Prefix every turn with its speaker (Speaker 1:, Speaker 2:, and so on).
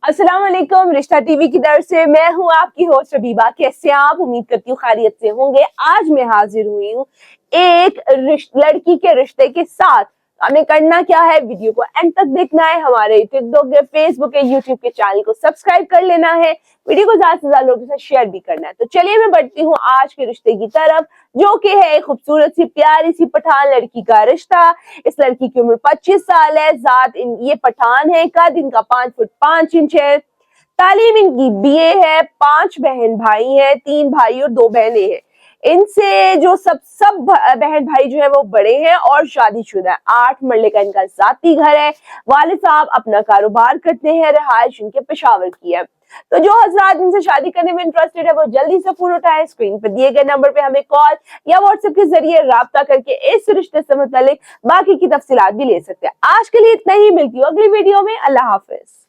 Speaker 1: अस्सलाम वालेकुम। रिश्ता टीवी की तरफ से मैं हूँ आपकी होस्ट रबीबा। कैसे आप? उम्मीद करती हूँ खैरियत से होंगे। आज मैं हाजिर हुई हूँ एक लड़की के रिश्ते के साथ। हमें करना क्या है, वीडियो को एंड तक देखना है, हमारे टिकटॉक के, फेसबुक के, यूट्यूब के चैनल को सब्सक्राइब कर लेना है, वीडियो को ज्यादा से ज्यादा लोगों के साथ शेयर भी करना है। तो चलिए मैं बढ़ती हूँ आज के रिश्ते की तरफ, जो कि है एक खूबसूरत सी प्यारी सी पठान लड़की का रिश्ता। इस लड़की की उम्र 25 साल है। ये पठान है, कद इनका 5 फुट 5 इंच है। तालीम इनकी बीए है। 5 बहन भाई हैं, 3 भाई और 2 बहनें हैं। इनसे जो सब बहन भाई जो है वो बड़े हैं और शादीशुदा है। 8 मरले का इनका जाती घर है। वालिद साहब अपना कारोबार करते हैं। रहायश इनके पेशावर की है। तो जो हजरात इनसे शादी करने में इंटरेस्टेड है वो जल्दी से फोन उठाएं। स्क्रीन पर दिए गए नंबर पे हमें कॉल या व्हाट्सएप के जरिए राब्ता करके इस रिश्ते से मुतालिक बाकी की तफसीलात भी ले सकते हैं। आज के लिए इतना ही, मिलती हूँ अगली वीडियो में। अल्लाह हाफिज।